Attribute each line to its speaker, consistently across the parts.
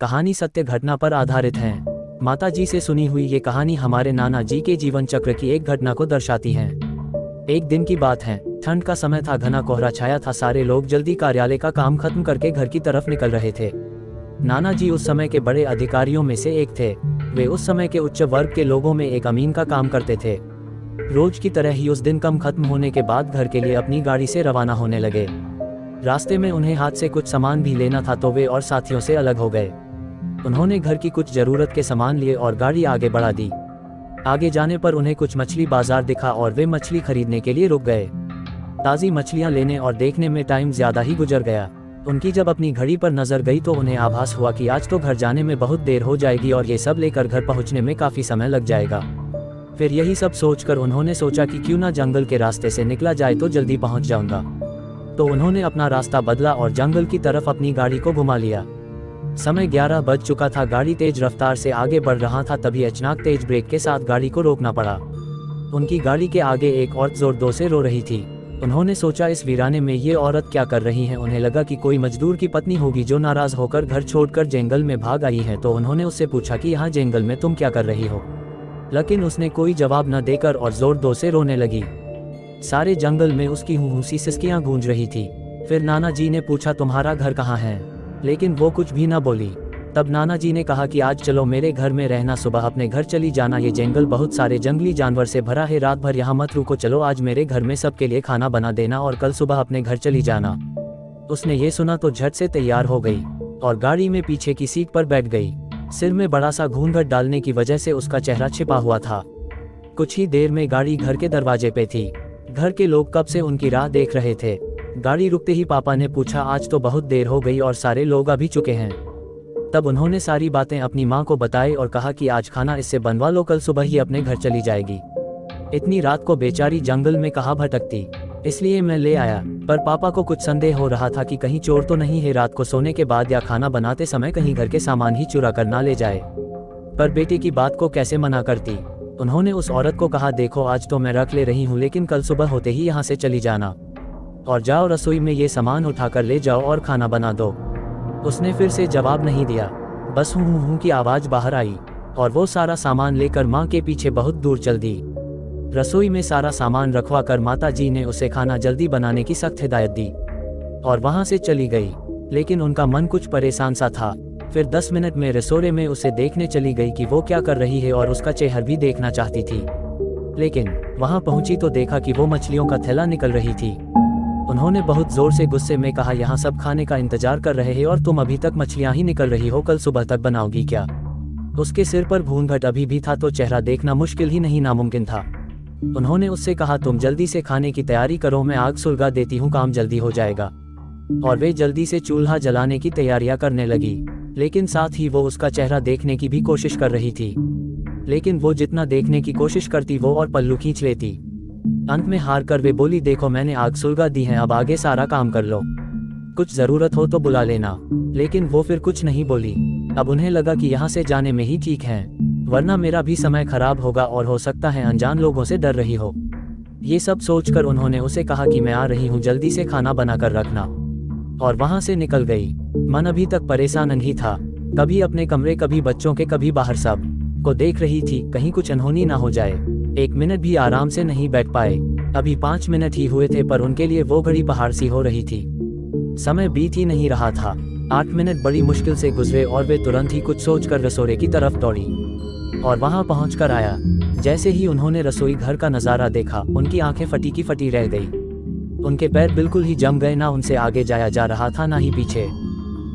Speaker 1: कहानी सत्य घटना पर आधारित है। माता जी से सुनी हुई ये कहानी हमारे नाना जी के जीवन चक्र की एक घटना को दर्शाती है। एक दिन की बात है, ठंड का समय था, घना कोहरा छाया था, सारे लोग जल्दी कार्यालय का काम खत्म करके घर की तरफ निकल रहे थे। नाना जी उस समय के बड़े अधिकारियों में से एक थे। वे उस समय के उच्च वर्ग के लोगों में एक अमीन का काम करते थे। रोज की तरह ही उस दिन काम खत्म होने के बाद घर के लिए अपनी गाड़ी से रवाना होने लगे। रास्ते में उन्हें हाथ से कुछ सामान भी लेना था तो वे और साथियों से अलग हो गए। उन्होंने घर की कुछ जरूरत के सामान लिए और गाड़ी आगे बढ़ा दी। आगे जाने पर उन्हें कुछ मछली बाजार दिखा और वे मछली खरीदने के लिए रुक गए। ताज़ी मछलियां लेने और देखने में टाइम ज्यादा ही गुजर गया। उनकी जब अपनी घड़ी पर नजर गई तो उन्हें आभास हुआ कि आज तो घर जाने में बहुत देर हो जाएगी और ये सब लेकर घर पहुंचने में काफी समय लग जाएगा। फिर यही सब सोचकर उन्होंने सोचा कि क्यों ना जंगल के रास्ते से निकला जाए तो जल्दी पहुंच जाऊंगा। तो उन्होंने अपना रास्ता बदला और जंगल की तरफ अपनी गाड़ी को घुमा लिया। समय 11 बज चुका था। गाड़ी तेज रफ्तार से आगे बढ़ रहा था, तभी अचानक तेज ब्रेक के साथ गाड़ी को रोकना पड़ा। उनकी गाड़ी के आगे एक औरत जोर से रो रही थी। उन्होंने सोचा इस वीराने में ये औरत क्या कर रही है। उन्हें लगा कि कोई मजदूर की पत्नी होगी जो नाराज होकर घर छोड़कर जंगल में भाग आई है। तो उन्होंने उससे पूछा कि यहाँ जंगल में तुम क्या कर रही हो, लेकिन उसने कोई जवाब न देकर और जोर से रोने लगी। सारे जंगल में उसकी हुंसी सिसकियां गूंज रही थी। फिर नाना जी ने पूछा तुम्हारा घर कहाँ है, लेकिन वो कुछ भी न बोली। तब नाना जी ने कहा कि आज चलो मेरे घर में रहना, सुबह अपने घर चली जाना। ये जंगल बहुत सारे जंगली जानवर से भरा है, रात भर यहाँ मत रुको, चलो आज मेरे घर में सबके लिए खाना बना देना और कल सुबह अपने घर चली जाना। उसने ये सुना तो झट से तैयार हो गई और गाड़ी में पीछे की सीट पर बैठ गई। सिर में बड़ा सा घूंघट डालने की वजह से उसका चेहरा छिपा हुआ था। कुछ ही देर में गाड़ी घर के दरवाजे पे थी। घर के लोग कब से उनकी राह देख रहे थे। गाड़ी रुकते ही पापा ने पूछा आज तो बहुत देर हो गई और सारे लोग अभी चुके हैं। तब उन्होंने सारी बातें अपनी माँ को बताई और कहा कि आज खाना इससे बनवा लो, कल सुबह ही अपने घर चली जाएगी। इतनी रात को बेचारी जंगल में कहाँ भटकती, इसलिए मैं ले आया। पर पापा को कुछ संदेह हो रहा था कि कहीं चोर तो नहीं है, रात को सोने के बाद या खाना बनाते समय कहीं घर के सामान ही चुरा कर ना ले जाए। पर बेटे की बात को कैसे मना करती। उन्होंने उस औरत को कहा देखो आज तो मैं रख ले रही हूँ, लेकिन कल सुबह होते ही यहाँ से चली जाना और जाओ रसोई में ये सामान उठाकर ले जाओ और खाना बना दो। उसने फिर से जवाब नहीं दिया, बस हूँ की आवाज बाहर आई और वो सारा सामान लेकर माँ के पीछे बहुत दूर चल दी। रसोई में सारा सामान रखवा कर माता जी ने उसे खाना जल्दी बनाने की सख्त हिदायत दी और वहाँ से चली गई। लेकिन उनका मन कुछ परेशान सा था। फिर 10 मिनट में रसोड़े में उसे देखने चली गई कि वो क्या कर रही है और उसका चेहरा भी देखना चाहती थी। लेकिन वहाँ पहुंची तो देखा कि वो मछलियों का थैला निकल रही थी। उन्होंने बहुत जोर से गुस्से में कहा यहाँ सब खाने का इंतजार कर रहे हैं और तुम अभी तक मछलियाँ ही निकल रही हो, कल सुबह तक बनाओगी क्या। उसके सिर पर घूंघट अभी भी था तो चेहरा देखना मुश्किल ही नहीं नामुमकिन था। उन्होंने उससे कहा तुम जल्दी से खाने की तैयारी करो, मैं आग सुलगा देती हूँ, काम जल्दी हो जाएगा। और वे जल्दी से चूल्हा जलाने की तैयारियां करने लगी। लेकिन साथ ही वो उसका चेहरा देखने की भी कोशिश कर रही थी। लेकिन वो जितना देखने की कोशिश करती वो और पल्लू खींच लेती। अंत में हार कर वे बोली देखो मैंने आग सुलगा दी है, अब आगे सारा काम कर लो, कुछ जरूरत हो तो बुला लेना। लेकिन वो फिर कुछ नहीं बोली। अब उन्हें लगा कि यहाँ से जाने में ही ठीक है, वरना मेरा भी समय खराब होगा और हो सकता है अनजान लोगों से डर रही हो। ये सब सोचकर उन्होंने उसे कहा कि मैं आ रही हूँ, जल्दी से खाना बनाकर रखना, और वहां से निकल गई। मन अभी तक परेशान नहीं था, कभी अपने कमरे कभी बच्चों के कभी बाहर सब को देख रही थी, कहीं कुछ अनहोनी ना हो जाए। 1 मिनट भी आराम से नहीं बैठ पाए। अभी 5 मिनट ही हुए थे पर उनके लिए वो घड़ी पहाड़ सी हो रही थी। समय बीत ही नहीं रहा था। 8 मिनट बड़ी मुश्किल से गुजरे और वे तुरंत ही कुछ सोचकर रसोड़े की तरफ दौड़ी और वहां पहुंचकर आया। जैसे ही उन्होंने रसोई घर का नजारा देखा उनकी आंखें फटी की फटी रह गई। उनके पैर बिल्कुल ही जम गए, ना उनसे आगे जाया जा रहा था ना ही पीछे।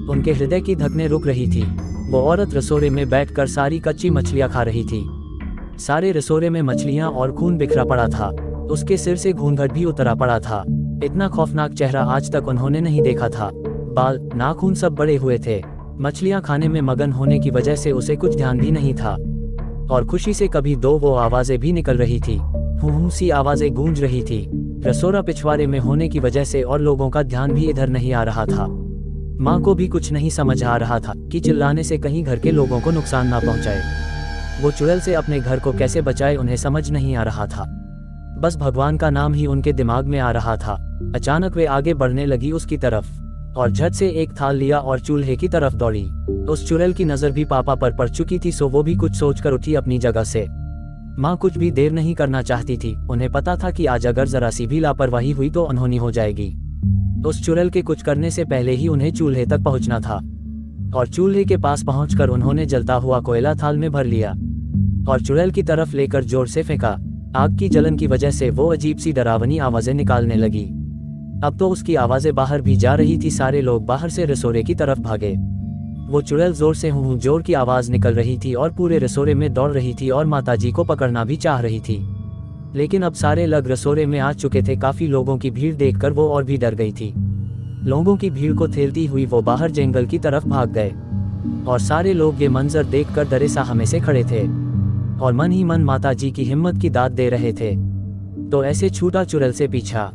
Speaker 1: उनके हृदय की धड़कनें रुक रही थी। वो औरत रसोड़े में बैठकर सारी कच्ची मछलियां खा रही थी। सारे रसोड़े में मछलियां और खून बिखरा पड़ा था। उसके सिर से घूंघट भी उतरा पड़ा था। इतना खौफनाक चेहरा आज तक उन्होंने नहीं देखा था। बाल नाखून सब बड़े हुए थे। मछलियां खाने में मगन होने की वजह से उसे कुछ ध्यान भी नहीं था और खुशी से कभी दो वो आवाजें भी निकल रही थी, हूँ सी आवाजें गूंज रही थी। रसोड़ा पिछवाड़े में होने की वजह से और लोगों का ध्यान भी इधर नहीं आ रहा था। माँ को भी कुछ नहीं समझ आ रहा था कि चिल्लाने से कहीं घर के लोगों को नुकसान ना पहुंचाए। वो चुड़ैल से अपने घर को कैसे बचाए उन्हें समझ नहीं आ रहा था। बस भगवान का नाम ही उनके दिमाग में आ रहा था। अचानक वे आगे बढ़ने लगी उसकी तरफ। और झट से एक थाल लिया और चूल्हे की तरफ दौड़ी। उस चुड़ैल की नजर भी पापा पर पड़ चुकी थी, सो वो भी कुछ सोचकर उठी अपनी जगह से। माँ कुछ भी देर नहीं करना चाहती थी, उन्हें पता था कि आज अगर जरा सी भी लापरवाही हुई तो अनहोनी हो जाएगी। उस चुड़ैल के कुछ करने से पहले ही उन्हें चूल्हे तक पहुंचना था, और चूल्हे के पास पहुंचकर उन्होंने जलता हुआ कोयला थाल में भर लिया और चुड़ैल की तरफ लेकर जोर से फेंका। आग की जलन की वजह से वो अजीब सी डरावनी आवाजें निकालने लगी। अब तो उसकी आवाजें बाहर भी जा रही थी। सारे लोग बाहर से रसोड़े की तरफ भागे। वो चुड़ैल जोर से हूँ जोर की आवाज निकल रही थी और पूरे रसोड़े में दौड़ रही थी और माताजी को पकड़ना भी चाह रही थी। लेकिन अब सारे लोग रसोड़े में आ चुके थे। काफी लोगों की भीड़ देखकर वो और भी डर गई थी। लोगों की भीड़ को ठेलती हुई वो बाहर जंगल की तरफ भाग गए और सारे लोग ये मंजर देखकर डरे साहमे से खड़े थे और मन ही मन माताजी की हिम्मत की दाद दे रहे थे। तो ऐसे छूटा चुड़ैल से पीछा।